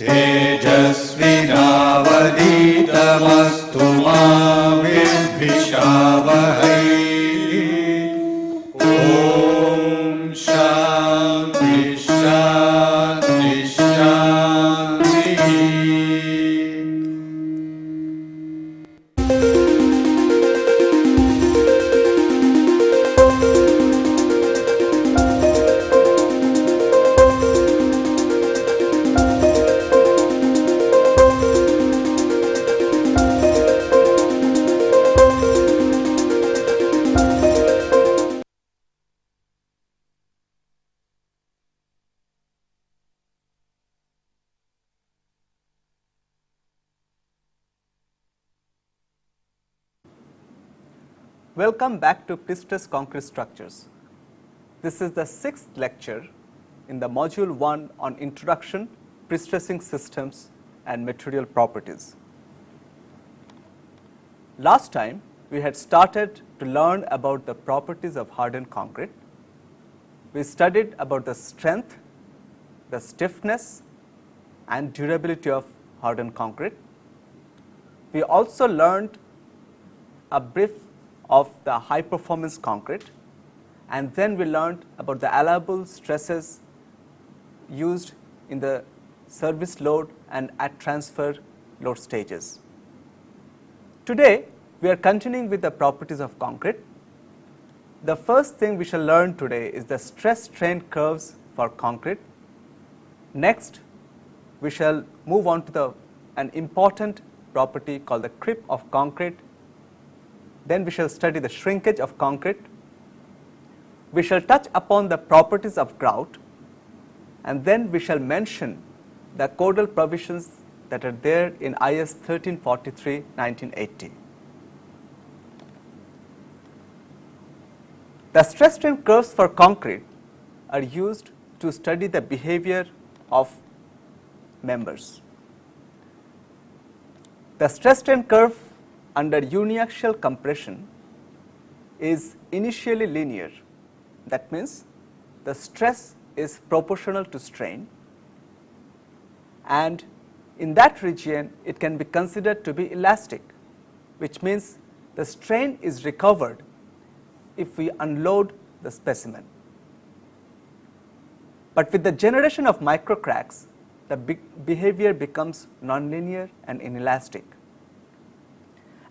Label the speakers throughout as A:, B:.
A: तेजस्विनावधीतमस्तु मा विद्विषावहै। ॐ शान्ति शान्ति शान्तिः।
B: Welcome back to Prestressed Concrete Structures. This is the 6th lecture in the Module 1 on Introduction, Prestressing Systems and Material Properties. Last time we had started to learn about the properties of hardened concrete. We studied about the strength, the stiffness and durability of hardened concrete. We also learned a brief of the high performance concrete, and then we learned about the allowable stresses used in the service load and at transfer load stages. Today we are continuing with the properties of concrete. The first thing we shall learn today is the stress strain curves for concrete. Next we shall move on to an important property called the creep of concrete. Then we shall study the shrinkage of concrete. We shall touch upon the properties of grout, and then we shall mention the codal provisions that are there in IS 1343/1980. The stress strain curves for concrete are used to study the behavior of members. The stress strain curve under uniaxial compression is initially linear. That means the stress is proportional to strain, and in that region it can be considered to be elastic, which means the strain is recovered if we unload the specimen. But with the generation of microcracks, the behavior becomes nonlinear and inelastic.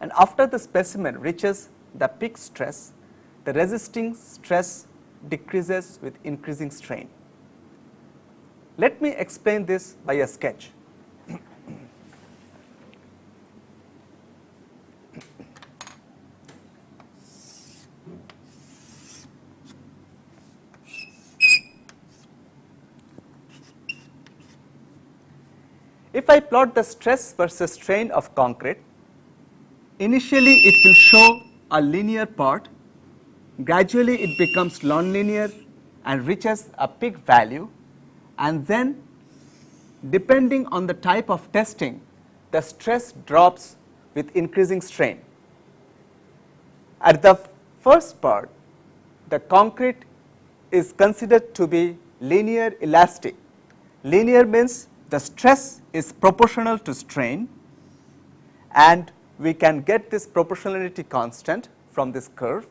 B: And after the specimen reaches the peak stress, the resisting stress decreases with increasing strain. Let me explain this by a sketch. If I plot the stress versus strain of concrete, initially it will show a linear part, gradually it becomes nonlinear and reaches a peak value, and then depending on the type of testing, the stress drops with increasing strain. At the first part, the concrete is considered to be linear elastic. Linear means the stress is proportional to strain, and we can get this proportionality constant from this curve.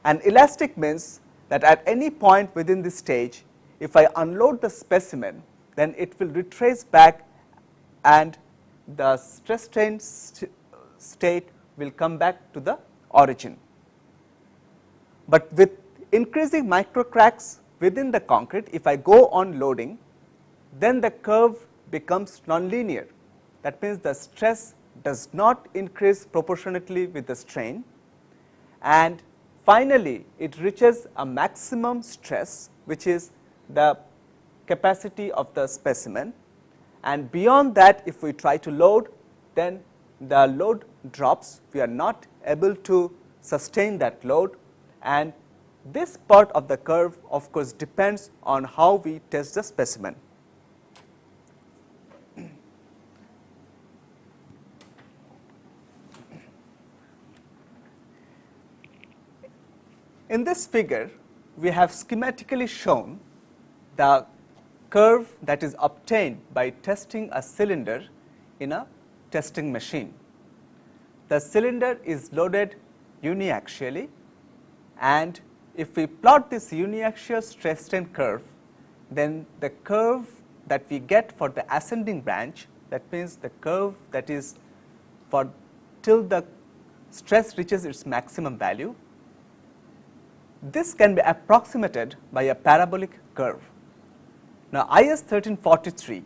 B: And elastic means that at any point within this stage, if I unload the specimen, then it will retrace back and the stress strain state will come back to the origin. But with increasing microcracks within the concrete, if I go on loading, then the curve becomes nonlinear. That means the stress does not increase proportionately with the strain, and finally it reaches a maximum stress, which is the capacity of the specimen, and beyond that if we try to load, then the load drops, we are not able to sustain that load, and this part of the curve of course depends on how we test the specimen. In this figure, we have schematically shown the curve that is obtained by testing a cylinder in a testing machine. The cylinder is loaded uniaxially, and if we plot this uniaxial stress strain curve, then the curve that we get for the ascending branch, that means the curve that is for till the stress reaches its maximum value, this can be approximated by a parabolic curve. Now, IS 1343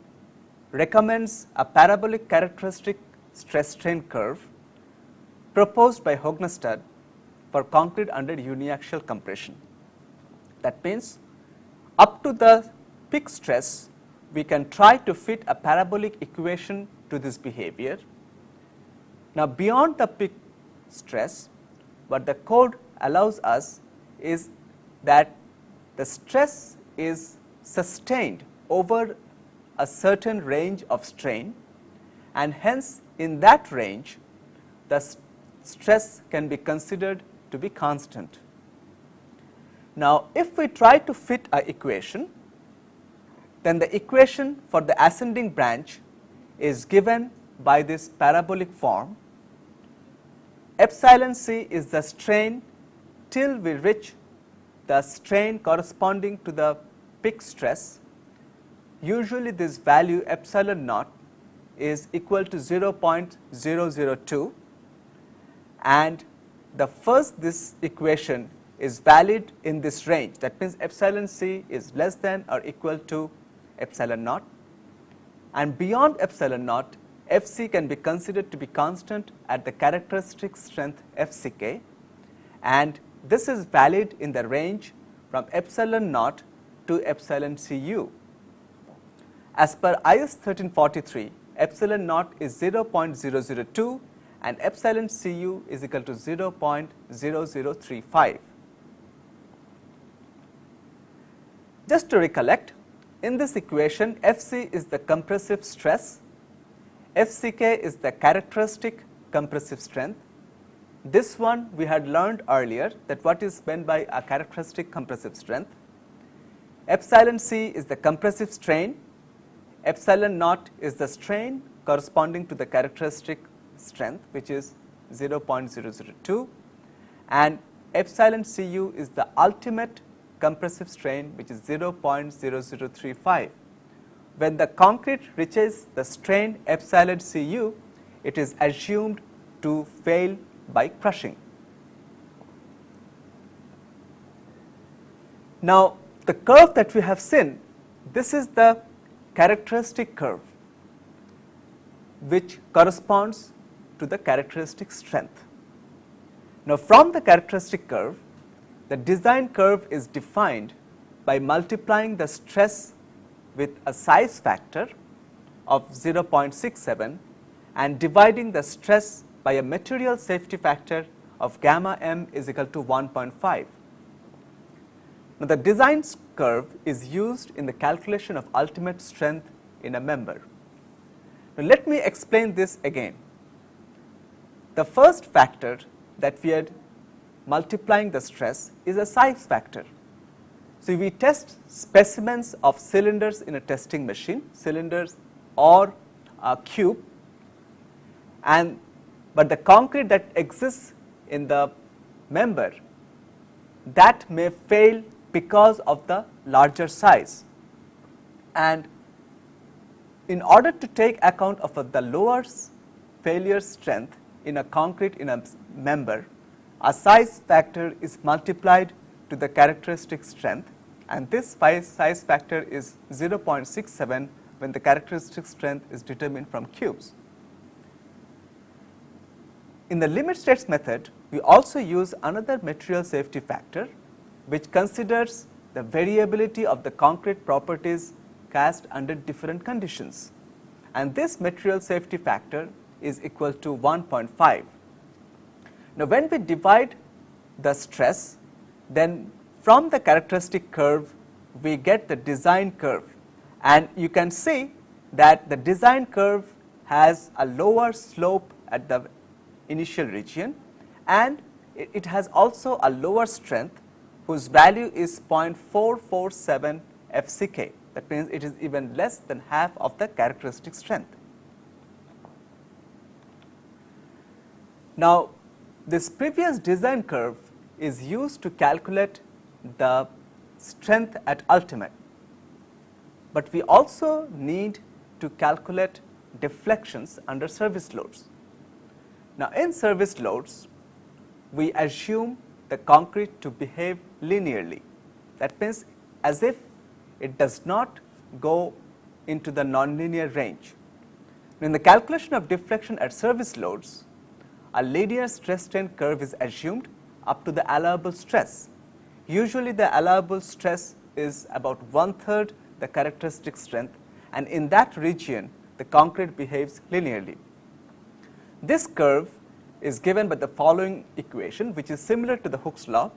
B: recommends a parabolic characteristic stress strain curve proposed by Hognestad for concrete under uniaxial compression. That means, up to the peak stress, we can try to fit a parabolic equation to this behavior. Now, beyond the peak stress, what the code allows us is that the stress is sustained over a certain range of strain, and hence in that range the stress can be considered to be constant. Now, if we try to fit a equation, then the equation for the ascending branch is given by this parabolic form. Epsilon c is the strain till we reach the strain corresponding to the peak stress. Usually this value epsilon naught is equal to 0.002, and the first this equation is valid in this range. That means epsilon c is less than or equal to epsilon naught, and beyond epsilon naught Fc can be considered to be constant at the characteristic strength Fck, and this is valid in the range from epsilon naught to epsilon Cu. As per IS 1343, epsilon naught is 0.002 and epsilon Cu is equal to 0.0035. Just to recollect, in this equation Fc is the compressive stress, Fck is the characteristic compressive strength. This one we had learned earlier, that what is meant by a characteristic compressive strength. Epsilon c is the compressive strain, epsilon naught is the strain corresponding to the characteristic strength, which is 0.002, and epsilon Cu is the ultimate compressive strain, which is 0.0035. When the concrete reaches the strain epsilon Cu, it is assumed to fail by crushing. Now, the curve that we have seen, this is the characteristic curve which corresponds to the characteristic strength. Now, from the characteristic curve, the design curve is defined by multiplying the stress with a size factor of 0.67 and dividing the stress by a material safety factor of gamma m is equal to 1.5. Now, the design curve is used in the calculation of ultimate strength in a member. Now, let me explain this again. The first factor that we are multiplying the stress is a size factor. So, we test specimens of cylinders in a testing machine, cylinders or a cube, but the concrete that exists in the member, that may fail because of the larger size. And in order to take account of the lower failure strength in a concrete in a member, a size factor is multiplied to the characteristic strength, and this size factor is 0.67 when the characteristic strength is determined from cubes. In the limit states method, we also use another material safety factor which considers the variability of the concrete properties cast under different conditions, and this material safety factor is equal to 1.5. Now, when we divide the stress, then from the characteristic curve we get the design curve, and you can see that the design curve has a lower slope at the initial region, and it has also a lower strength whose value is 0.447 Fck. That means it is even less than half of the characteristic strength. Now, this previous design curve is used to calculate the strength at ultimate, but we also need to calculate deflections under service loads. Now, in service loads, we assume the concrete to behave linearly. That means as if it does not go into the nonlinear range. In the calculation of deflection at service loads, a linear stress strain curve is assumed up to the allowable stress. Usually the allowable stress is about 1/3 the characteristic strength, and in that region the concrete behaves linearly. This curve is given by the following equation, which is similar to the Hooke's law,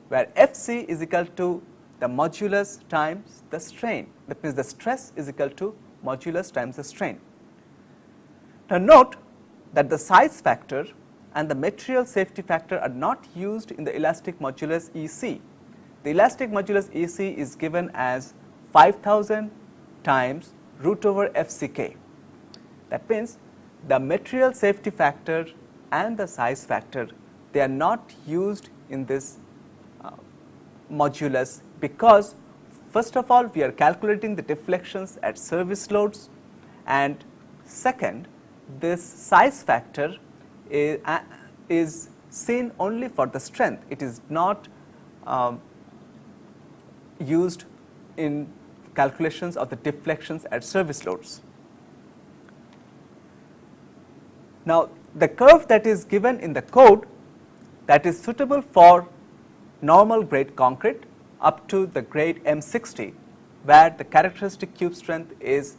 B: where Fc is equal to the modulus times the strain. That means the stress is equal to modulus times the strain. Now note that the size factor and the material safety factor are not used in the elastic modulus EC. The elastic modulus EC is given as 5000 times root over FCK. That means the material safety factor and the size factor, they are not used in this modulus, because first of all we are calculating the deflections at service loads, and second, this size factor is seen only for the strength. It is not used in calculations of the deflections at service loads. Now, the curve that is given in the code, that is suitable for normal grade concrete up to the grade M60, where the characteristic cube strength is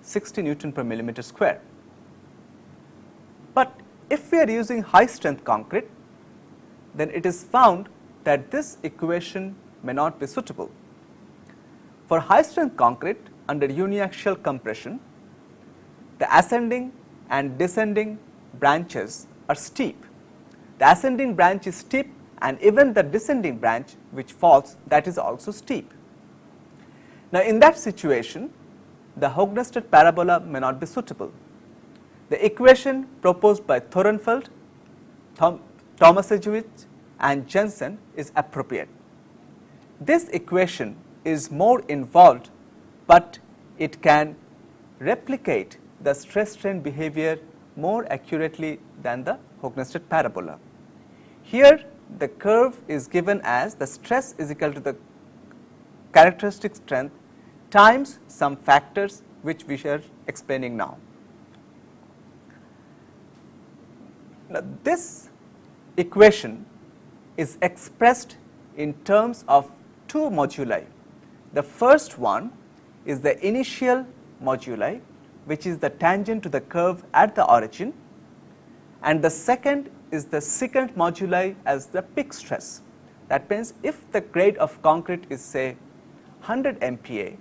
B: 60 Newton per millimeter square. But if we are using high strength concrete, then it is found that this equation may not be suitable. For high strength concrete under uniaxial compression, the ascending and descending branches are steep. The ascending branch is steep, and even the descending branch which falls, that is also steep. Now, in that situation, the Hoognested parabola may not be suitable. The equation proposed by Thorenfeld, Tomasewicz and Jensen is appropriate. This equation is more involved, but it can replicate the stress strain behavior more accurately than the Hoognested parabola. Here the curve is given as the stress is equal to the characteristic strength times some factors which we are explaining now. Now, this equation is expressed in terms of two moduli. The first one is the initial moduli, which is the tangent to the curve at the origin, and the second is the secant moduli as the peak stress. That means if the grade of concrete is say 100 MPa,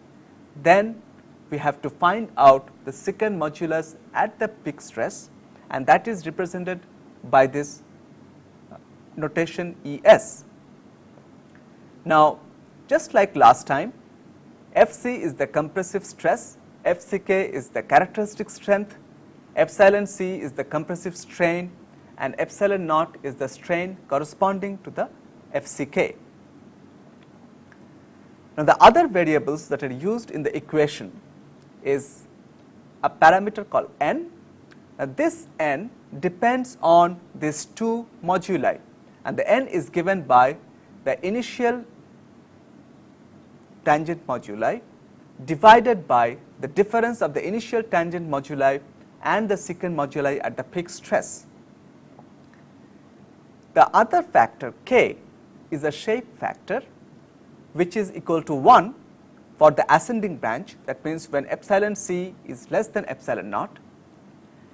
B: then we have to find out the secant modulus at the peak stress, and that is represented by this notation ES. Now, just like last time, Fc is the compressive stress, FCK is the characteristic strength, epsilon C is the compressive strain, and epsilon naught is the strain corresponding to the FCK. Now, the other variables that are used in the equation is a parameter called n. Now, this n depends on these two moduli, and the n is given by the initial tangent moduli divided by the difference of the initial tangent moduli and the secant moduli at the peak stress. The other factor k is a shape factor which is equal to 1 for the ascending branch. That means when epsilon c is less than epsilon naught,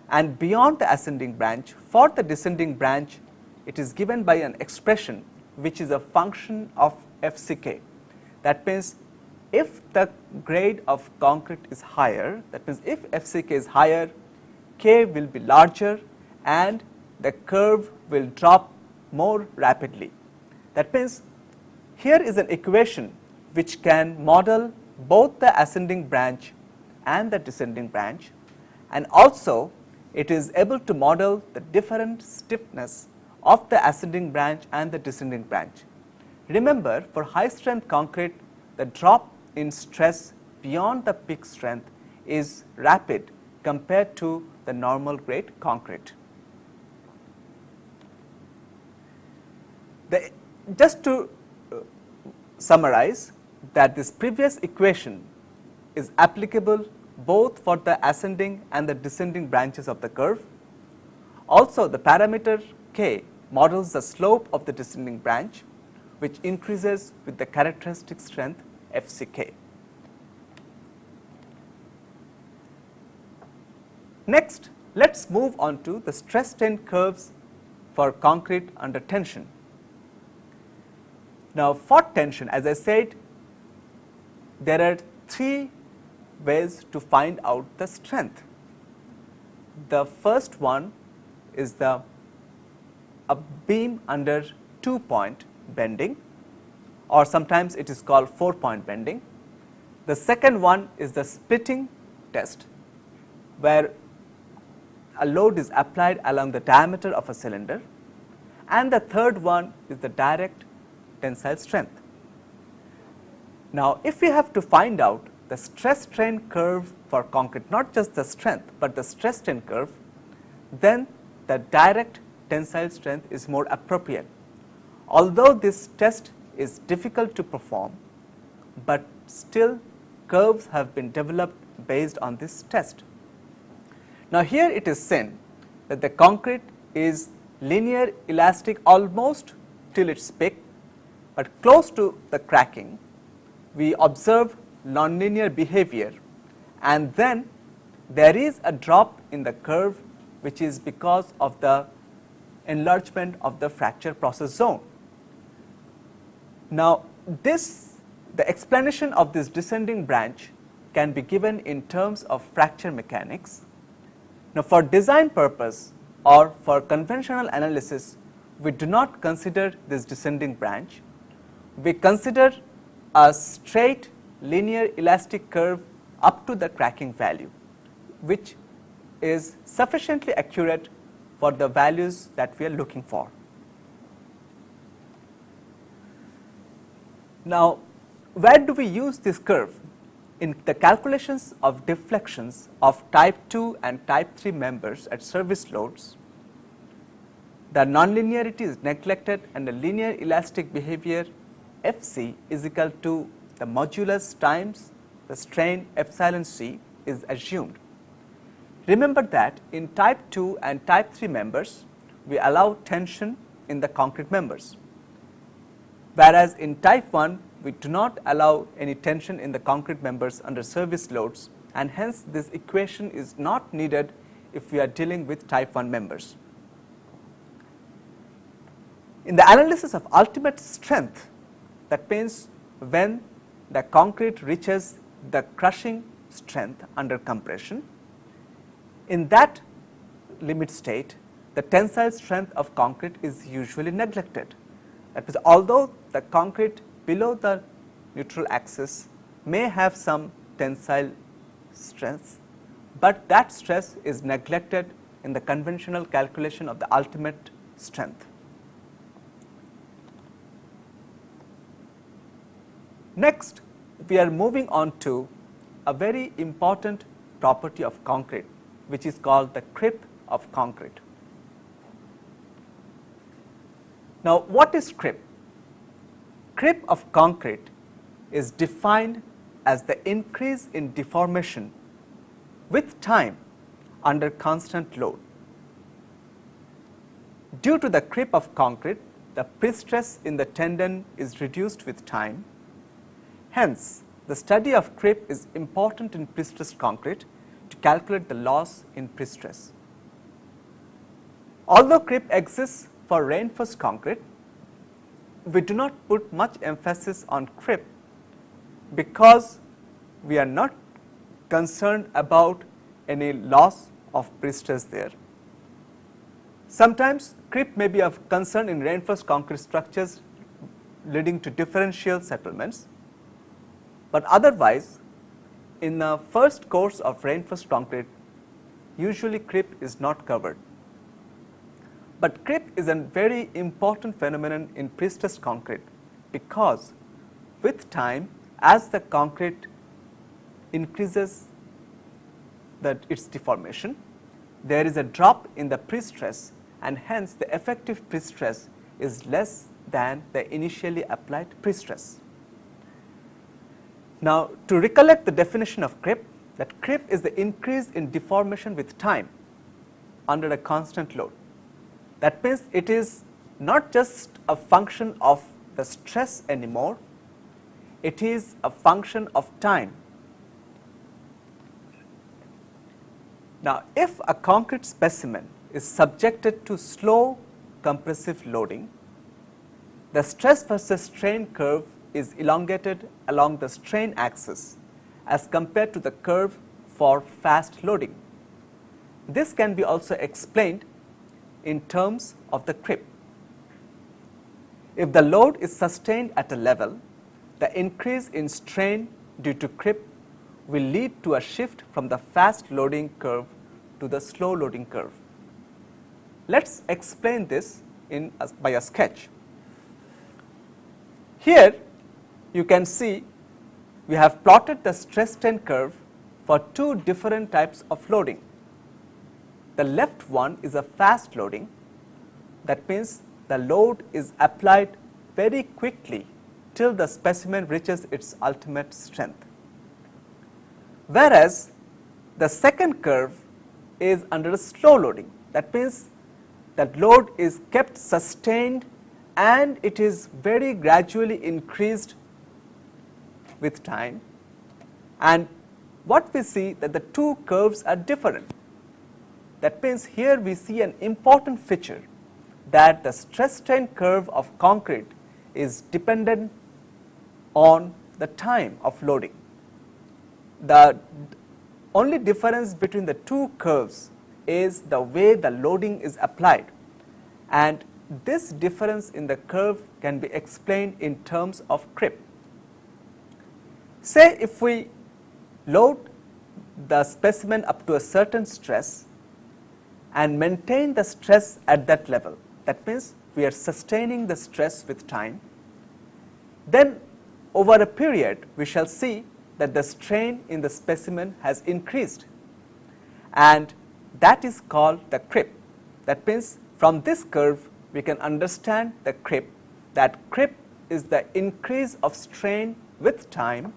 B: and beyond the ascending branch for the descending branch it is given by an expression which is a function of FCK. That means if the grade of concrete is higher, that means if FCK is higher, K will be larger and the curve will drop more rapidly. That means here is an equation which can model both the ascending branch and the descending branch, and also it is able to model the different stiffness of the ascending branch and the descending branch. Remember, for high strength concrete, the drop in stress beyond the peak strength is rapid compared to the normal grade concrete. Just to summarize, that this previous equation is applicable both for the ascending and the descending branches of the curve. Also, the parameter k models the slope of the descending branch, which increases with the characteristic strength FCK. Next, let us move on to the stress strain curves for concrete under tension. Now, for tension, as I said, there are three ways to find out the strength. The first one is a beam under 2-point bending, or sometimes it is called 4-point bending. The second one is the splitting test, where a load is applied along the diameter of a cylinder, and the third one is the direct tensile strength. Now, if we have to find out the stress strain curve for concrete, not just the strength, but the stress strain curve, then the direct tensile strength is more appropriate. Although this test is difficult to perform, but still curves have been developed based on this test. Now, here it is seen that the concrete is linear elastic almost till its peak, but close to the cracking we observe nonlinear behavior, and then there is a drop in the curve, which is because of the enlargement of the fracture process zone. Now, the explanation of this descending branch can be given in terms of fracture mechanics. Now, for design purpose or for conventional analysis, we do not consider this descending branch. We consider a straight linear elastic curve up to the cracking value, which is sufficiently accurate for the values that we are looking for. Now, where do we use this curve? In the calculations of deflections of type 2 and type 3 members at service loads, the nonlinearity is neglected and the linear elastic behavior Fc is equal to the modulus times the strain epsilon c is assumed. Remember that in type 2 and type 3 members, we allow tension in the concrete members, whereas in type 1 we do not allow any tension in the concrete members under service loads, and hence this equation is not needed if we are dealing with type 1 members. In the analysis of ultimate strength, that means when the concrete reaches the crushing strength under compression, in that limit state, the tensile strength of concrete is usually neglected. That means, although the concrete below the neutral axis may have some tensile strength, but that stress is neglected in the conventional calculation of the ultimate strength. Next, we are moving on to a very important property of concrete, which is called the creep of concrete. Now, what is creep? Creep of concrete is defined as the increase in deformation with time under constant load. Due to the creep of concrete, the pre-stress in the tendon is reduced with time. Hence, the study of creep is important in prestressed concrete to calculate the loss in pre-stress. Although creep exists for reinforced concrete, we do not put much emphasis on creep because we are not concerned about any loss of pre-stress there. Sometimes creep may be of concern in reinforced concrete structures leading to differential settlements, but otherwise in the first course of reinforced concrete usually creep is not covered. But creep is a very important phenomenon in prestressed concrete, because with time, as the concrete increases its deformation, there is a drop in the prestress, and hence the effective prestress is less than the initially applied prestress. Now, to recollect the definition of creep, that creep is the increase in deformation with time under a constant load. That means it is not just a function of the stress anymore, it is a function of time. Now, if a concrete specimen is subjected to slow compressive loading, the stress versus strain curve is elongated along the strain axis as compared to the curve for fast loading. This can be also explained in terms of the creep. If the load is sustained at a level, the increase in strain due to creep will lead to a shift from the fast loading curve to the slow loading curve. Let us explain this by a sketch. Here you can see we have plotted the stress strain curve for two different types of loading. The left one is a fast loading, that means the load is applied very quickly till the specimen reaches its ultimate strength. Whereas the second curve is under a slow loading, that means that load is kept sustained and it is very gradually increased with time, and what we see that the two curves are different. That means here we see an important feature, that the stress strain curve of concrete is dependent on the time of loading. The only difference between the two curves is the way the loading is applied, and this difference in the curve can be explained in terms of creep. Say if we load the specimen up to a certain stress and maintain the stress at that level, that means we are sustaining the stress with time, then over a period we shall see that the strain in the specimen has increased, and that is called the creep. That means from this curve we can understand the creep, that creep is the increase of strain with time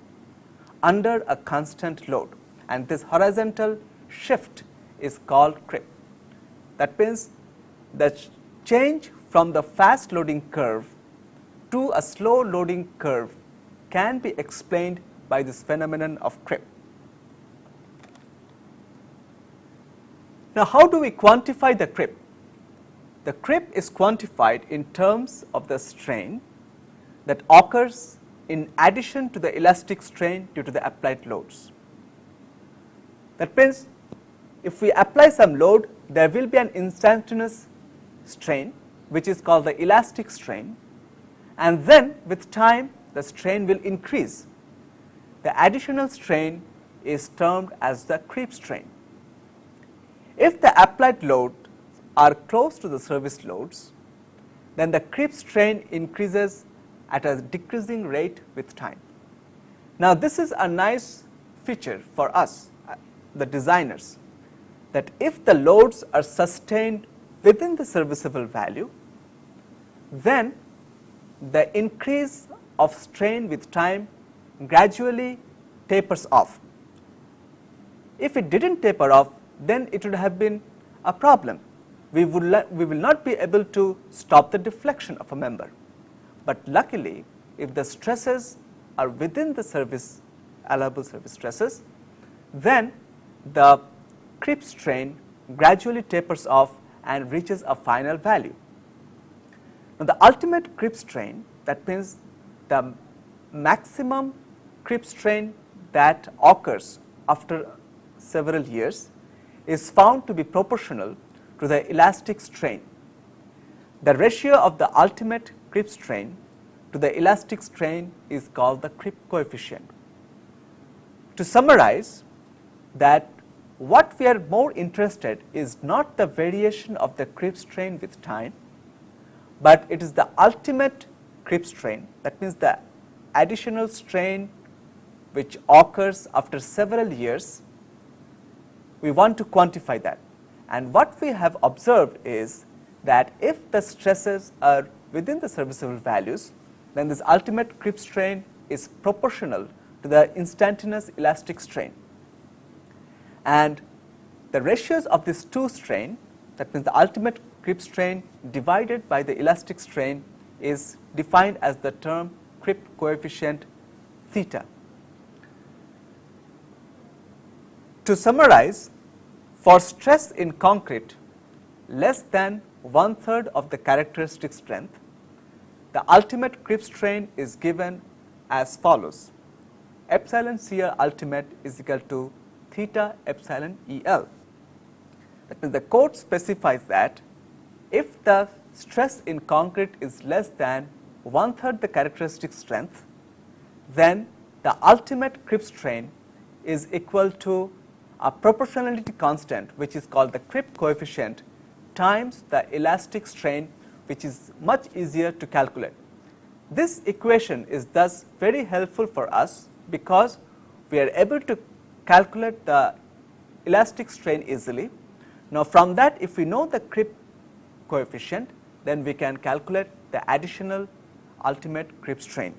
B: under a constant load, and this horizontal shift is called creep. That means the change from the fast loading curve to a slow loading curve can be explained by this phenomenon of creep. Now, how do we quantify the creep? The creep is quantified in terms of the strain that occurs in addition to the elastic strain due to the applied loads. That means if we apply some load, there will be an instantaneous strain which is called the elastic strain, and then with time the strain will increase. The additional strain is termed as the creep strain. If the applied loads are close to the service loads, then the creep strain increases at a decreasing rate with time. Now, this is a nice feature for us, the designers, that if the loads are sustained within the serviceable value, then the increase of strain with time gradually tapers off. If it did not taper off, then it would have been a problem. We will not be able to stop the deflection of a member. But luckily, if the stresses are within the allowable service stresses, then the creep strain gradually tapers off and reaches a final value. Now, the ultimate creep strain, that means the maximum creep strain that occurs after several years, is found to be proportional to the elastic strain. The ratio of the ultimate creep strain to the elastic strain is called the creep coefficient. To summarize, that what we are more interested is not the variation of the creep strain with time, but it is the ultimate creep strain, that means the additional strain which occurs after several years. We want to quantify that, and what we have observed is that if the stresses are within the serviceable values, then this ultimate creep strain is proportional to the instantaneous elastic strain. And the ratios of these two strain, that means the ultimate creep strain divided by the elastic strain, is defined as the term creep coefficient theta. To summarize, for stress in concrete less than 1/3 of the characteristic strength, the ultimate creep strain is given as follows: epsilon CL ultimate is equal to theta epsilon EL. That means the code specifies that if the stress in concrete is less than 1/3 the characteristic strength, then the ultimate creep strain is equal to a proportionality constant, which is called the creep coefficient, times the elastic strain, which is much easier to calculate. This equation is thus very helpful for us because we are able to calculate the elastic strain easily. Now, from that, if we know the creep coefficient, then we can calculate the additional ultimate creep strain.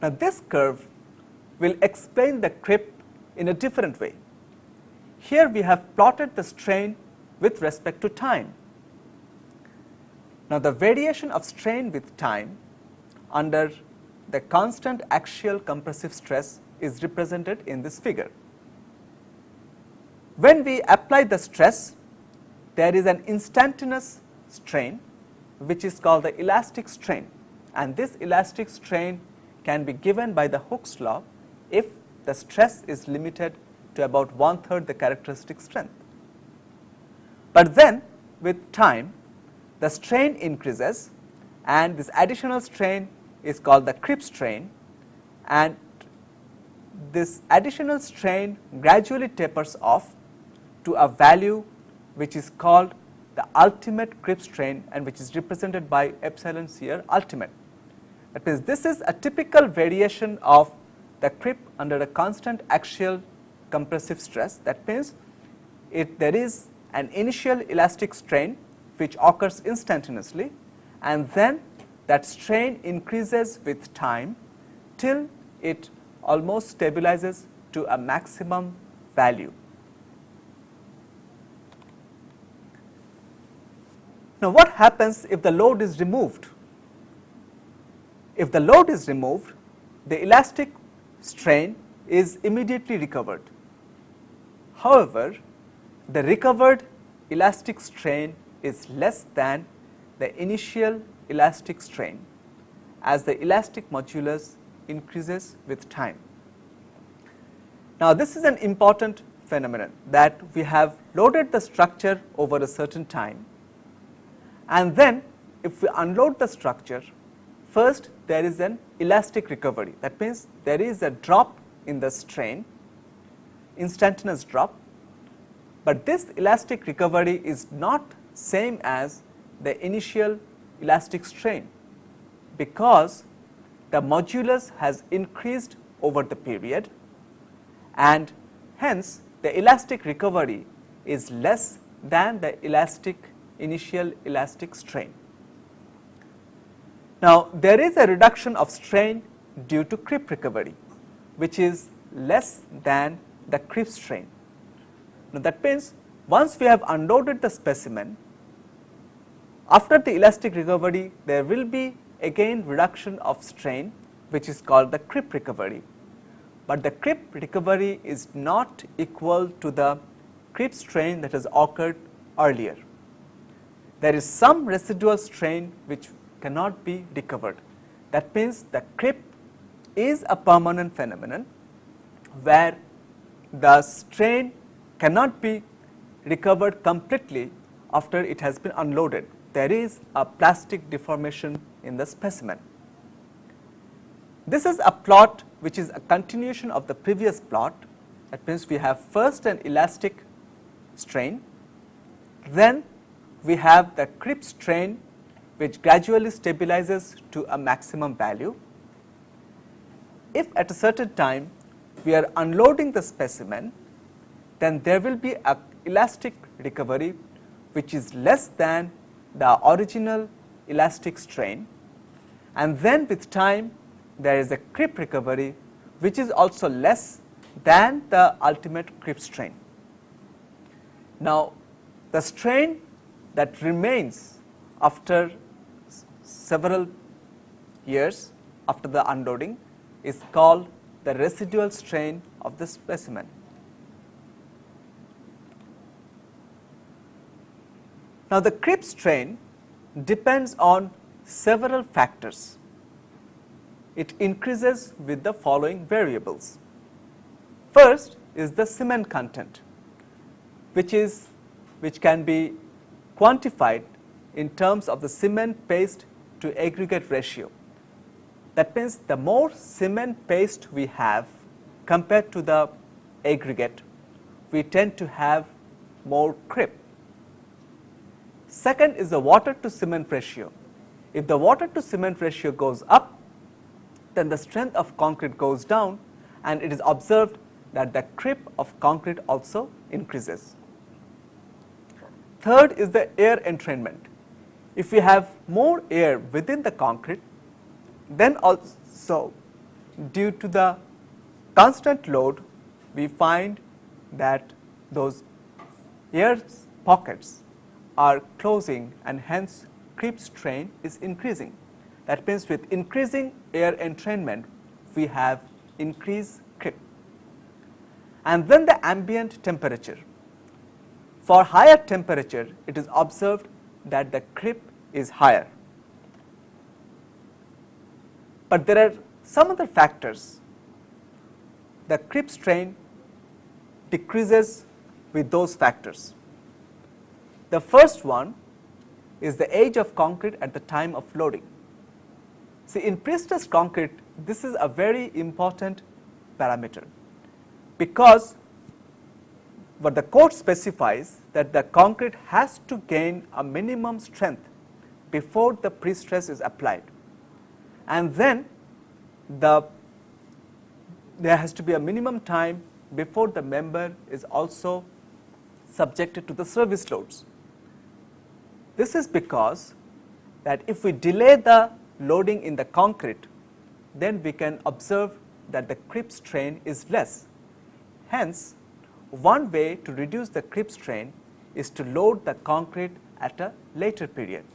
B: Now, this curve will explain the creep in a different way. Here we have plotted the strain with respect to time. Now, the variation of strain with time under the constant axial compressive stress is represented in this figure. When we apply the stress, there is an instantaneous strain which is called the elastic strain, and this elastic strain can be given by the Hooke's law if the stress is limited to about 1/3 the characteristic strength. But then with time the strain increases, and this additional strain is called the creep strain, and this additional strain gradually tapers off to a value which is called the ultimate creep strain, and which is represented by epsilon CL ultimate. That means this is a typical variation of the creep under a constant axial compressive stress. That means there is an initial elastic strain which occurs instantaneously, and then that strain increases with time till it almost stabilizes to a maximum value. Now, what happens if the load is removed? If the load is removed, the elastic strain is immediately recovered. However, the recovered elastic strain is less than the initial elastic strain, as the elastic modulus increases with time. Now, this is an important phenomenon, that we have loaded the structure over a certain time, and then if we unload the structure, first there is an elastic recovery. That means there is a drop in the strain, instantaneous drop, but this elastic recovery is not same as the initial elastic strain, because the modulus has increased over the period, and hence the elastic recovery is less than the initial elastic strain. Now, there is a reduction of strain due to creep recovery, which is less than the creep strain. Now, that means once we have unloaded the specimen, after the elastic recovery there will be again reduction of strain, which is called the creep recovery, but the creep recovery is not equal to the creep strain that has occurred earlier. There is some residual strain which cannot be recovered. That means the creep is a permanent phenomenon where the strain cannot be recovered completely after it has been unloaded. There is a plastic deformation in the specimen. This is a plot which is a continuation of the previous plot. That means we have first an elastic strain, then we have the creep strain which gradually stabilizes to a maximum value. If at a certain time we are unloading the specimen, then there will be a elastic recovery which is less than the original elastic strain, and then with time there is a creep recovery which is also less than the ultimate creep strain. Now, the strain that remains after several years after the unloading is called the residual strain of the specimen. Now, the creep strain depends on several factors. It increases with the following variables. First is the cement content, which can be quantified in terms of the cement paste to aggregate ratio. That means the more cement paste we have compared to the aggregate, we tend to have more creep. Second is the water to cement ratio. If the water to cement ratio goes up, then the strength of concrete goes down, and it is observed that the creep of concrete also increases. Third is the air entrainment. If we have more air within the concrete, then also due to the constant load, we find that those air pockets are closing, and hence creep strain is increasing. That means with increasing air entrainment, we have increased creep. And then the ambient temperature. For higher temperature, it is observed that the creep is higher. But there are some other factors. The creep strain decreases with those factors. The first one is the age of concrete at the time of loading. See, in prestressed concrete, this is a very important parameter, because what the code specifies that the concrete has to gain a minimum strength before the prestress is applied, and then there has to be a minimum time before the member is also subjected to the service loads. This is because that if we delay the loading in the concrete, then we can observe that the creep strain is less. Hence, one way to reduce the creep strain is to load the concrete at a later period.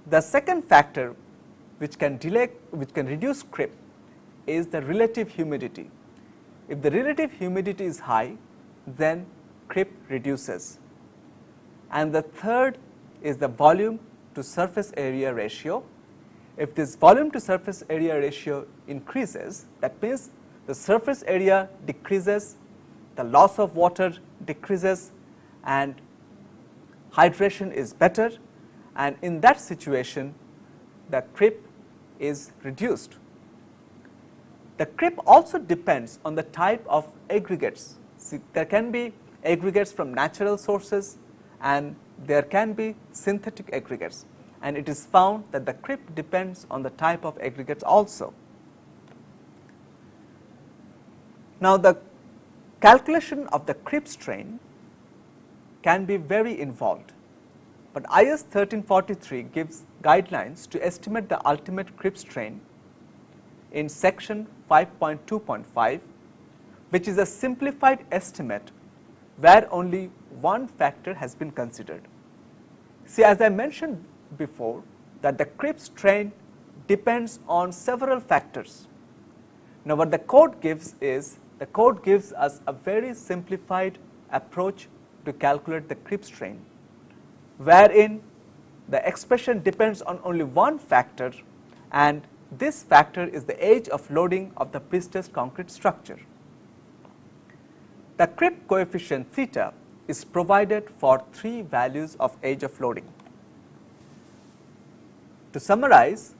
B: The second factor which can reduce creep is the relative humidity. If the relative humidity is high, then creep reduces. And the third is the volume to surface area ratio. If this volume to surface area ratio increases, that means the surface area decreases, the loss of water decreases, and hydration is better, and in that situation the creep is reduced. The creep also depends on the type of aggregates. See, there can be aggregates from natural sources and there can be synthetic aggregates, and it is found that the creep depends on the type of aggregates also. Now, the calculation of the creep strain can be very involved, but IS 1343 gives guidelines to estimate the ultimate creep strain in section 5.2.5, which is a simplified estimate where only one factor has been considered. See, as I mentioned before, that the creep strain depends on several factors. Now, what the code gives is, the code gives us a very simplified approach to calculate the creep strain, wherein the expression depends on only one factor, and this factor is the age of loading of the prestressed concrete structure. The creep coefficient theta is provided for 3 values of age of loading. To summarize,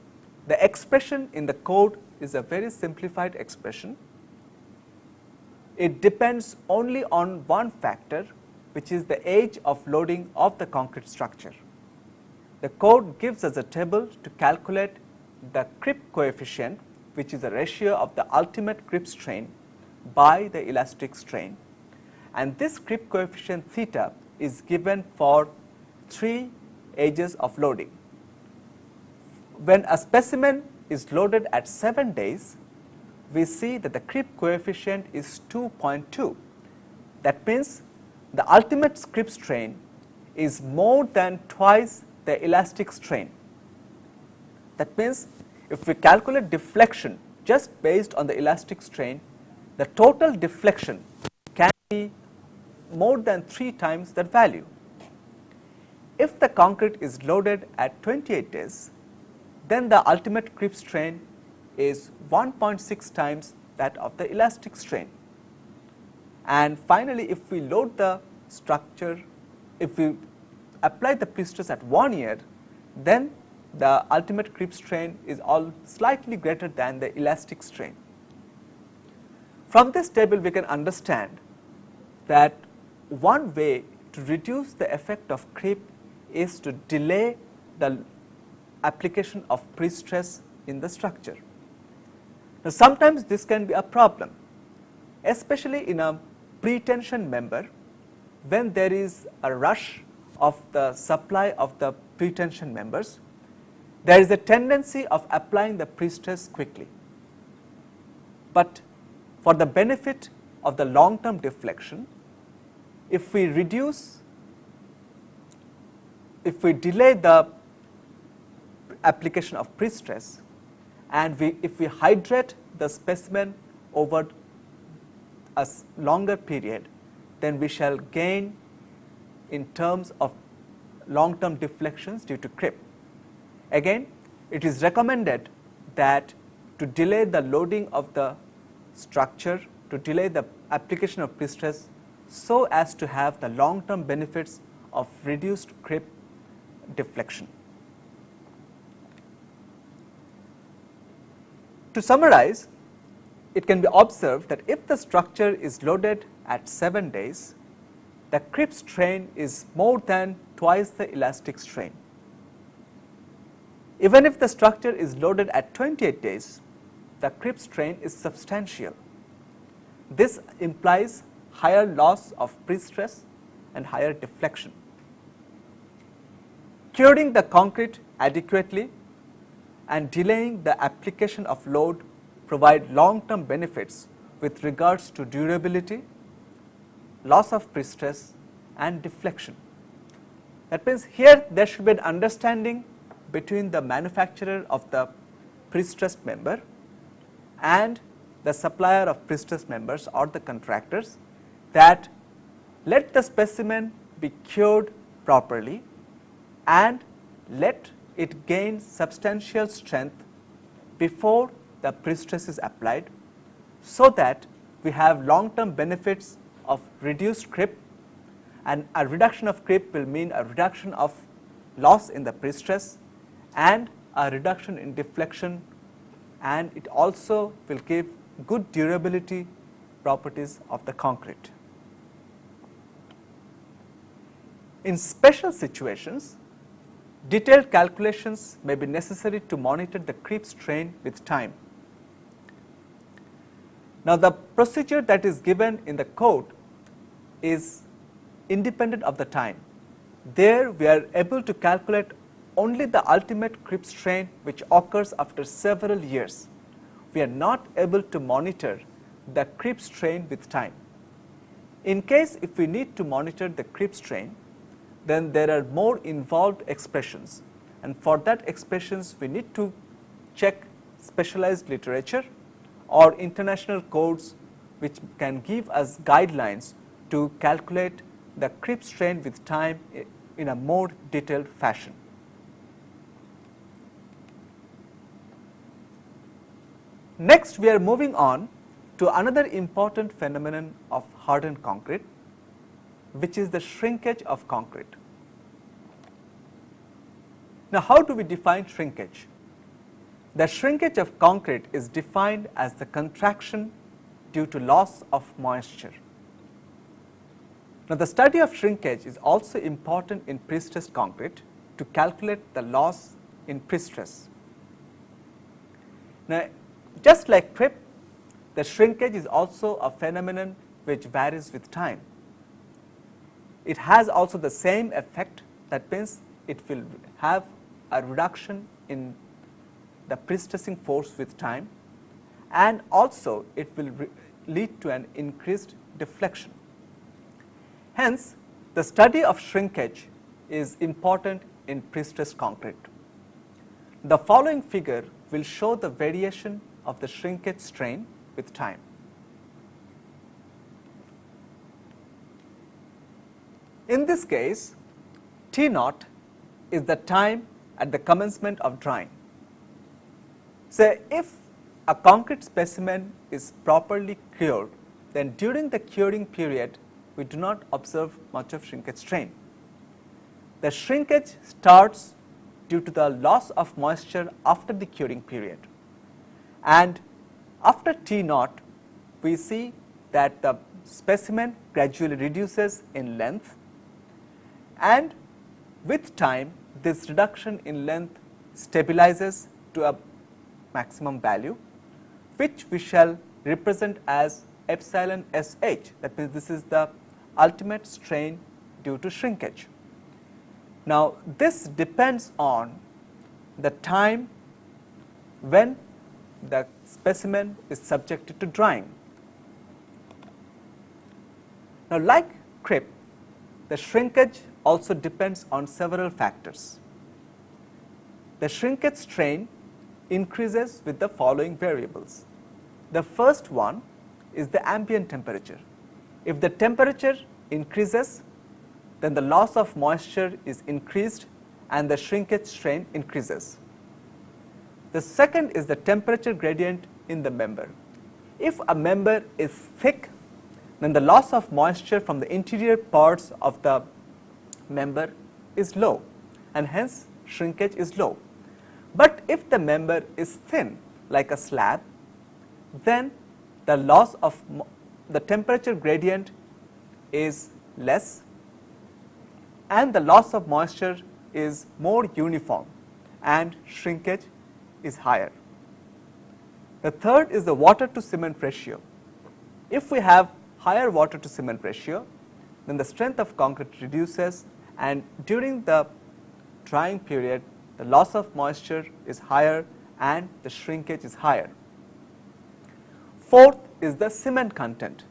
B: The expression in the code is a very simplified expression. It depends only on one factor, which is the age of loading of the concrete structure. The code gives us a table to calculate the creep coefficient, which is a ratio of the ultimate creep strain by the elastic strain, and this creep coefficient theta is given for 3 ages of loading. When a specimen is loaded at 7 days, we see that the creep coefficient is 2.2. That means the ultimate creep strain is more than twice the elastic strain. That means if we calculate deflection just based on the elastic strain, the total deflection can be more than 3 times that value. If the concrete is loaded at 28 days, then the ultimate creep strain is 1.6 times that of the elastic strain. And finally, if we load the structure, if we apply the prestress at 1 year, then the ultimate creep strain is slightly greater than the elastic strain. From this table, we can understand that one way to reduce the effect of creep is to delay the application of prestress in the structure. Now, sometimes this can be a problem, especially in a pre-tension member when there is a rush of the supply of the pre-tension members. There is a tendency of applying the prestress quickly, but for the benefit of the long-term deflection, if we delay the application of prestress and if we hydrate the specimen over a longer period, then we shall gain in terms of long-term deflections due to creep. Again, it is recommended that to delay the loading of the structure, to delay the application of prestress so as to have the long-term benefits of reduced creep deflection. To summarize, it can be observed that if the structure is loaded at 7 days, the creep strain is more than twice the elastic strain. Even if the structure is loaded at 28 days, the creep strain is substantial. This implies higher loss of prestress and higher deflection. Curing the concrete adequately and delaying the application of load provide long-term benefits with regards to durability, loss of prestress and deflection. That means here there should be an understanding between the manufacturer of the prestressed member and the supplier of prestressed members or the contractors, that let the specimen be cured properly and let it gain substantial strength before the prestress is applied, so that we have long-term benefits of reduced creep, and a reduction of creep will mean a reduction of loss in the prestress and a reduction in deflection, and it also will give good durability properties of the concrete. In special situations, detailed calculations may be necessary to monitor the creep strain with time. Now, the procedure that is given in the code is independent of the time. There we are able to calculate only the ultimate creep strain which occurs after several years. We are not able to monitor the creep strain with time. In case if we need to monitor the creep strain, then there are more involved expressions, and for that expressions we need to check specialized literature or international codes which can give us guidelines to calculate the creep strain with time in a more detailed fashion. Next, we are moving on to another important phenomenon of hardened concrete, which is the shrinkage of concrete. Now, how do we define shrinkage? The shrinkage of concrete is defined as the contraction due to loss of moisture. Now, the study of shrinkage is also important in prestressed concrete to calculate the loss in prestress. Now, just like creep, the shrinkage is also a phenomenon which varies with time. It has also the same effect, that means it will have a reduction in the prestressing force with time, and also it will lead to an increased deflection. Hence, the study of shrinkage is important in prestressed concrete. The following figure will show the variation of the shrinkage strain with time. In this case, T naught is the time at the commencement of drying. So, if a concrete specimen is properly cured, then during the curing period we do not observe much of shrinkage strain. The shrinkage starts due to the loss of moisture after the curing period, and after T naught we see that the specimen gradually reduces in length, and with time this reduction in length stabilizes to a maximum value, which we shall represent as epsilon SH, that means this is the ultimate strain due to shrinkage. Now, this depends on the time when the specimen is subjected to drying. Now, like creep, the shrinkage also depends on several factors. The shrinkage strain increases with the following variables. The first one is the ambient temperature. If the temperature increases, then the loss of moisture is increased and the shrinkage strain increases. The second is the temperature gradient in the member. If a member is thick, then the loss of moisture from the interior parts of the member is low, and hence shrinkage is low. But if the member is thin like a slab, then the loss of the temperature gradient is less and the loss of moisture is more uniform and shrinkage is higher. The third is the water to cement ratio. If we have higher water to cement ratio, then the strength of concrete reduces, and during the drying period the loss of moisture is higher and the shrinkage is higher. Fourth is the cement content.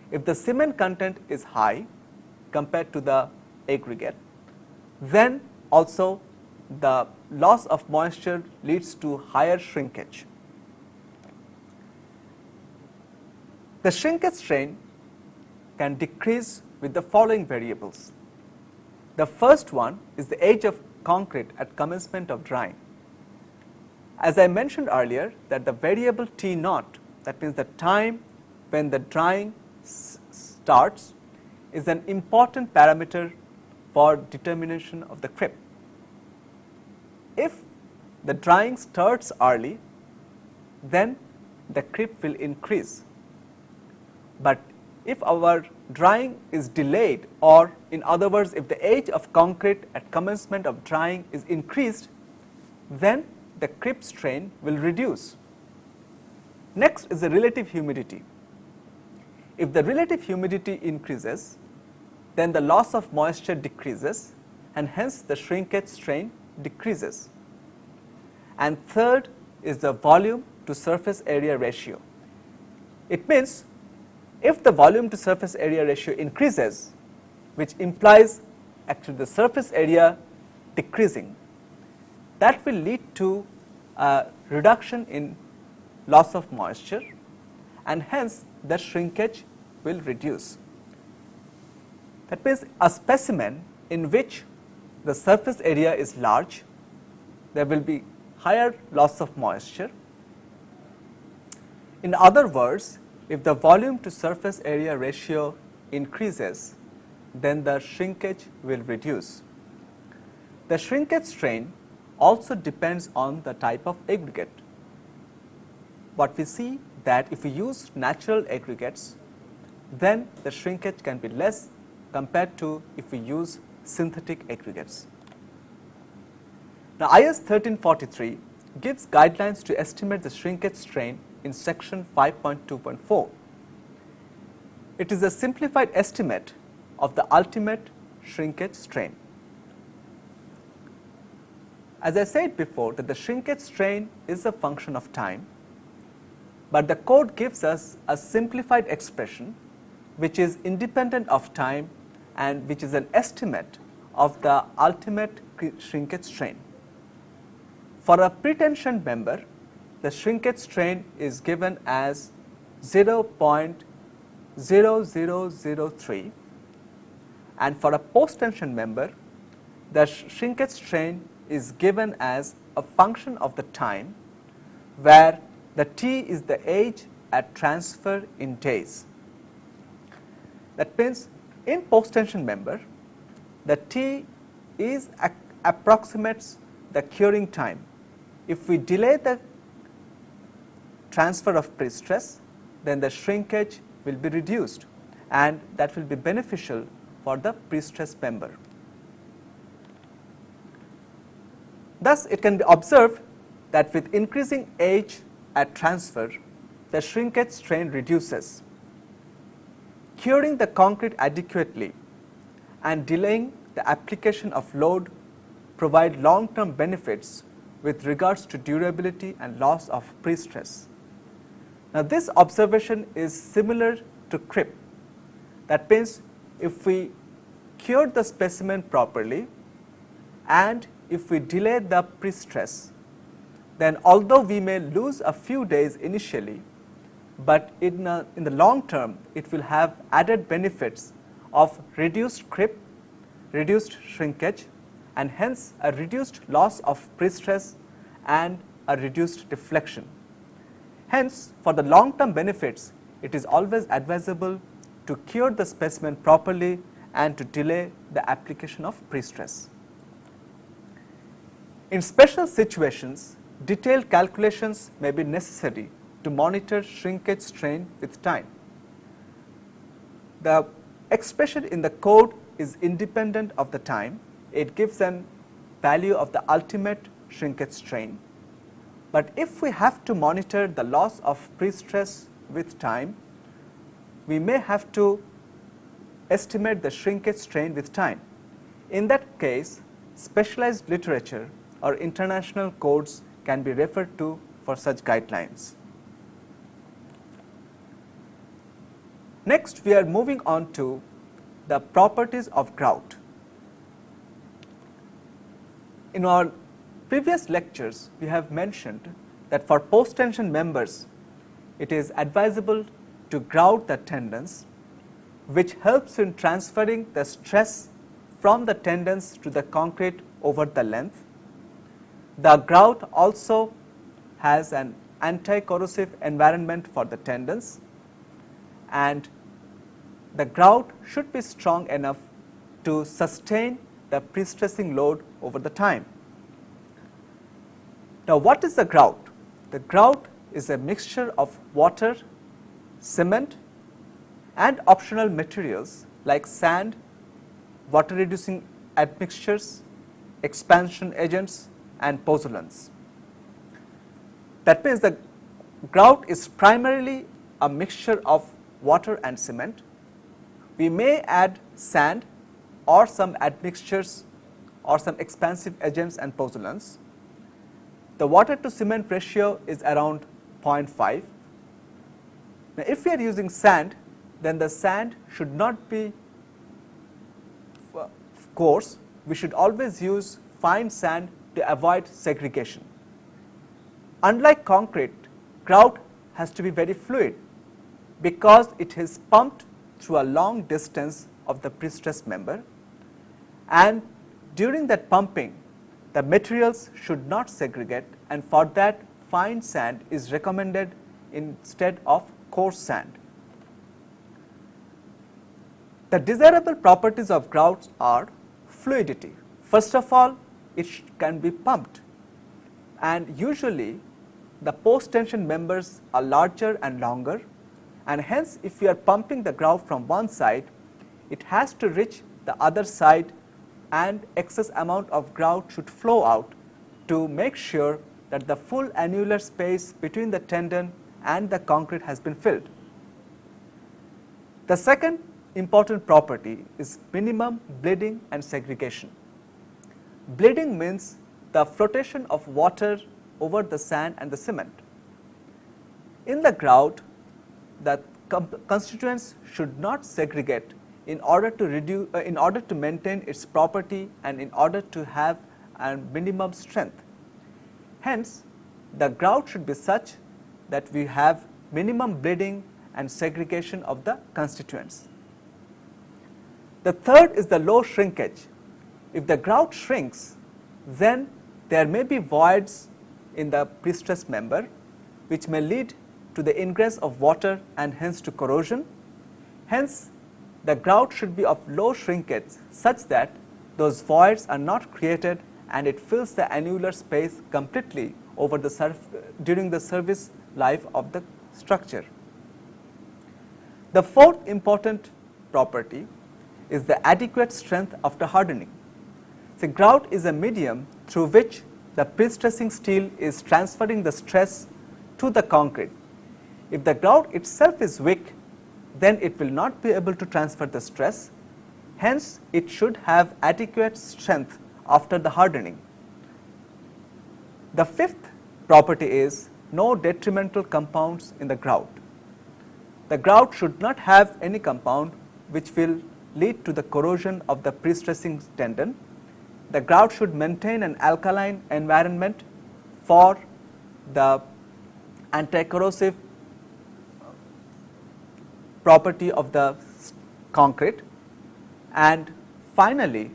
B: If the cement content is high compared to the aggregate, then also the loss of moisture leads to higher shrinkage. The shrinkage strain can decrease with the following variables. The first one is the age of concrete at commencement of drying. As I mentioned earlier, that the variable T naught, that means the time when the drying starts, is an important parameter for determination of the creep. If the drying starts early, then the creep will increase. But if our drying is delayed, or in other words, if the age of concrete at commencement of drying is increased, then the creep strain will reduce. Next is the relative humidity. If the relative humidity increases, then the loss of moisture decreases and hence the shrinkage strain decreases. And third is the volume to surface area ratio. It means if the volume to surface area ratio increases, which implies actually the surface area decreasing, that will lead to a reduction in loss of moisture and hence the shrinkage will reduce. That means a specimen in which the surface area is large, there will be higher loss of moisture. In other words, if the volume to surface area ratio increases, then the shrinkage will reduce. The shrinkage strain also depends on the type of aggregate. what we see that if we use natural aggregates, then the shrinkage can be less compared to if we use synthetic aggregates. Now, IS 1343 gives guidelines to estimate the shrinkage strain in section 5.2.4. It is a simplified estimate of the ultimate shrinkage strain. As I said before, that the shrinkage strain is a function of time, but the code gives us a simplified expression which is independent of time and which is an estimate of the ultimate shrinkage strain. For a pretension member, the shrinkage strain is given as 0.0003, and for a post-tension member, the shrinkage strain is given as a function of the time, where the t is the age at transfer in days. That means in post-tension member, the t is approximates the curing time. If we delay the transfer of pre-stress, then the shrinkage will be reduced, and that will be beneficial for the pre-stressed member. Thus, it can be observed that with increasing age at transfer, the shrinkage strain reduces. Curing the concrete adequately and delaying the application of load provide long-term benefits with regards to durability and loss of pre-stress. Now, this observation is similar to CRIP. That means, if we cure the specimen properly and if we delay the pre-stress, then although we may lose a few days initially, but in the long term it will have added benefits of reduced CRIP, reduced shrinkage, and hence a reduced loss of pre-stress and a reduced deflection. Hence, for the long term benefits, it is always advisable to cure the specimen properly and to delay the application of pre-stress. In special situations, detailed calculations may be necessary to monitor shrinkage strain with time. The expression in the code is independent of the time. It gives an value of the ultimate shrinkage strain. But if we have to monitor the loss of pre-stress with time, we may have to estimate the shrinkage strain with time. In that case, specialized literature or international codes can be referred to for such guidelines. Next, we are moving on to the properties of grout. In our previous lectures, we have mentioned that for post-tension members, it is advisable to grout the tendons, which helps in transferring the stress from the tendons to the concrete over the length. The grout also has an anti-corrosive environment for the tendons, and the grout should be strong enough to sustain the pre-stressing load over the time. Now, what is the grout? The grout is a mixture of water, cement, and optional materials like sand, water reducing admixtures, expansion agents, and pozzolans. That means the grout is primarily a mixture of water and cement. We may add sand or some admixtures or some expansive agents and pozzolans. The water to cement ratio is around 0.5. Now, if we are using sand, then the sand should not be coarse. We should always use fine sand to avoid segregation. Unlike concrete, grout has to be very fluid because it is pumped through a long distance of the pre-stressed member, and during that pumping the materials should not segregate, and for that fine sand is recommended instead of coarse sand. The desirable properties of grouts are fluidity. First of all, it can be pumped, and usually the post-tension members are larger and longer, and hence if we are pumping the grout from one side, it has to reach the other side and excess amount of grout should flow out to make sure that the full annular space between the tendon and the concrete has been filled. The second important property is minimum bleeding and segregation. Bleeding means the flotation of water over the sand and the cement. In the grout, the constituents should not segregate in order to maintain its property and in order to have a minimum strength. Hence, the grout should be such that we have minimum bleeding and segregation of the constituents. The third is the low shrinkage. If the grout shrinks, then there may be voids in the prestressed member which may lead to the ingress of water and hence to corrosion. Hence, the grout should be of low shrinkage such that those voids are not created and it fills the annular space completely over the during the service life of the structure. The fourth important property is the adequate strength after hardening. The grout is a medium through which the prestressing steel is transferring the stress to the concrete. If the grout itself is weak, then it will not be able to transfer the stress. Hence, it should have adequate strength after the hardening. The fifth property is no detrimental compounds in the grout. The grout should not have any compound which will lead to the corrosion of the prestressing tendon. The grout should maintain an alkaline environment for the anti-corrosive property of the concrete, and finally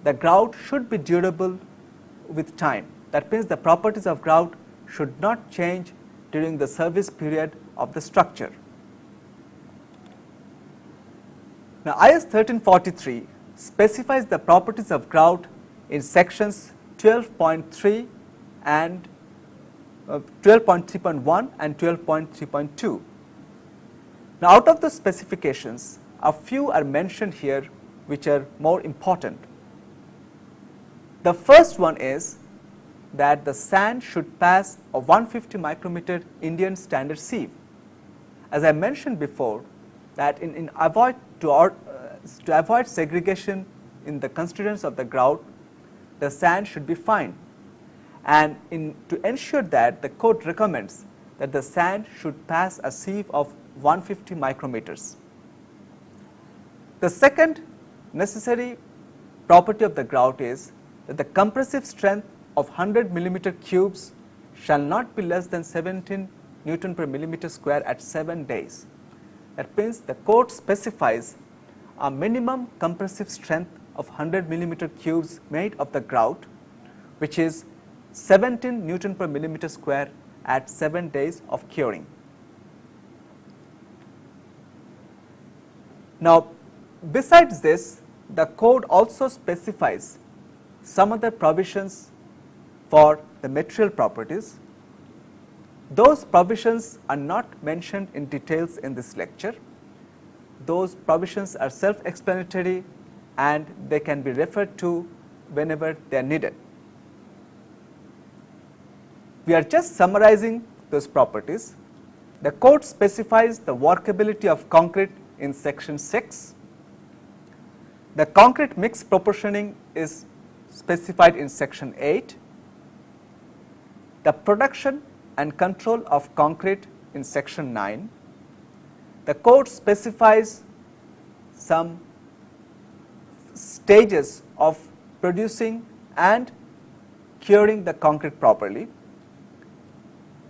B: the grout should be durable with time. That means the properties of grout should not change during the service period of the structure. Now, IS 1343 specifies the properties of grout in sections 12.3 and 12.3.1 and 12.3.2. Now, out of the specifications, a few are mentioned here which are more important. The first one is that the sand should pass a 150 micrometer Indian standard sieve. As I mentioned before, that to avoid segregation in the constituents of the grout, the sand should be fine, and to ensure that, the code recommends that the sand should pass a sieve of 150 micrometers. The second necessary property of the grout is that the compressive strength of 100 millimeter cubes shall not be less than 17 Newton per millimeter square at 7 days. That means the code specifies a minimum compressive strength of 100 millimeter cubes made of the grout, which is 17 Newton per millimeter square at 7 days of curing. Now, besides this, the code also specifies some other provisions for the material properties. Those provisions are not mentioned in details in this lecture. Those provisions are self-explanatory and they can be referred to whenever they are needed. We are just summarizing those properties. The code specifies the workability of concrete in section 6. The concrete mix proportioning is specified in section 8. The production and control of concrete in section 9. The code specifies some stages of producing and curing the concrete properly.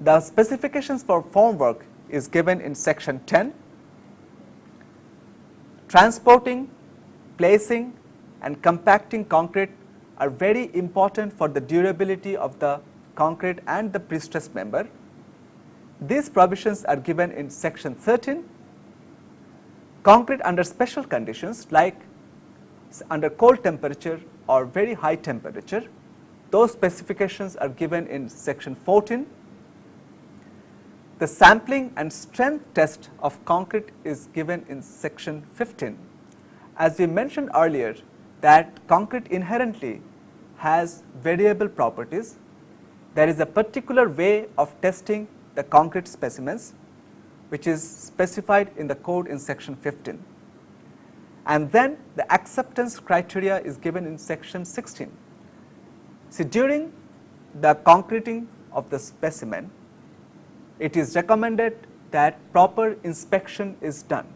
B: The specifications for formwork is given in section 10. Transporting, placing and compacting concrete are very important for the durability of the concrete and the prestressed member. These provisions are given in section 13. Concrete under special conditions like under cold temperature or very high temperature, those specifications are given in section 14. The sampling and strength test of concrete is given in section 15. As we mentioned earlier that concrete inherently has variable properties, there is a particular way of testing the concrete specimens which is specified in the code in section 15. And then the acceptance criteria is given in section 16. See, during the concreting of the specimen, it is recommended that proper inspection is done.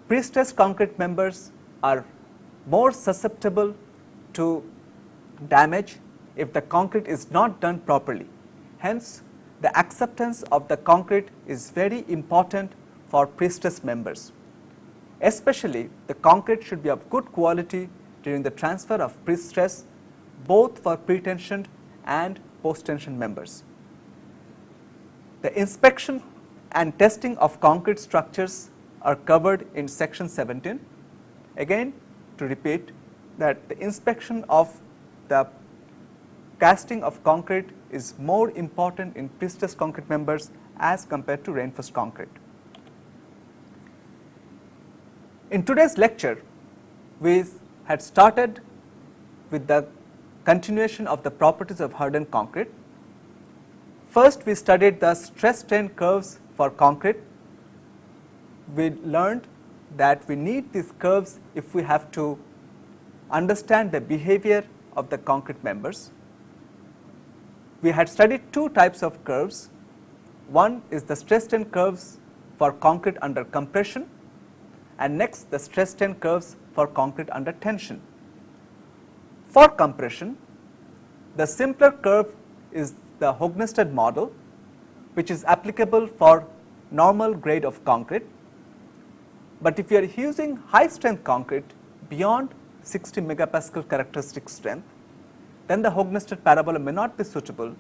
B: Prestressed concrete members are more susceptible to damage if the concrete is not done properly. Hence, the acceptance of the concrete is very important for prestressed members. Especially, the concrete should be of good quality during the transfer of prestress, both for pretensioned and post-tension members. The inspection and testing of concrete structures are covered in section 17. Again, to repeat that the inspection of the casting of concrete is more important in prestressed concrete members as compared to reinforced concrete. In today's lecture, we had started with the continuation of the properties of hardened concrete. First, we studied the stress strain curves for concrete. We learned that we need these curves if we have to understand the behavior of the concrete members. We had studied two types of curves. One is the stress strain curves for concrete under compression, and next the stress strain curves for concrete under tension. For compression, the simpler curve is the Hognestad model, which is applicable for normal grade of concrete. But if you are using high strength concrete beyond 60 megapascal characteristic strength, then the Hognestad parabola may not be suitable,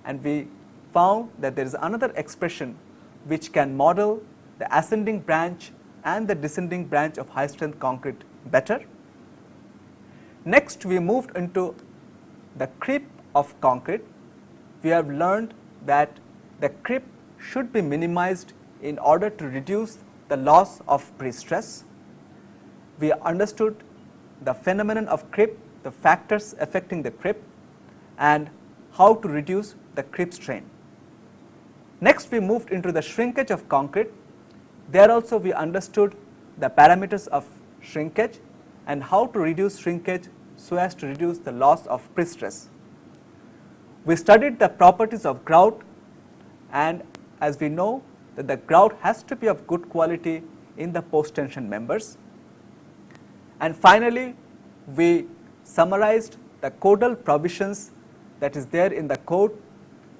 B: and we found that there is another expression which can model the ascending branch and the descending branch of high strength concrete better. Next, we moved into the creep of concrete. We have learned that the creep should be minimized in order to reduce the loss of pre-stress. We understood the phenomenon of creep, the factors affecting the creep, and how to reduce the creep strain. Next, we moved into the shrinkage of concrete. There also we understood the parameters of shrinkage and how to reduce shrinkage so as to reduce the loss of pre-stress. We studied the properties of grout, and as we know that the grout has to be of good quality in the post-tension members. And finally, we summarized the codal provisions that is there in the code.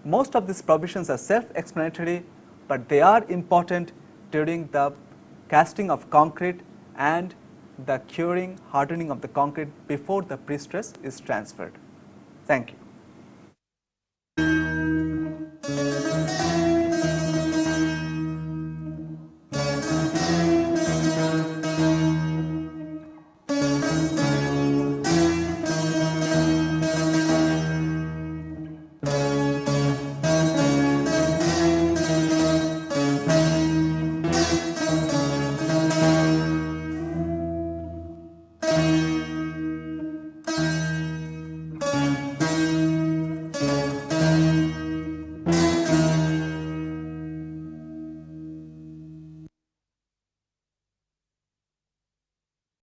B: Most of these provisions are self-explanatory, but they are important during the casting of concrete and the curing, hardening of the concrete before the pre-stress is transferred. Thank you.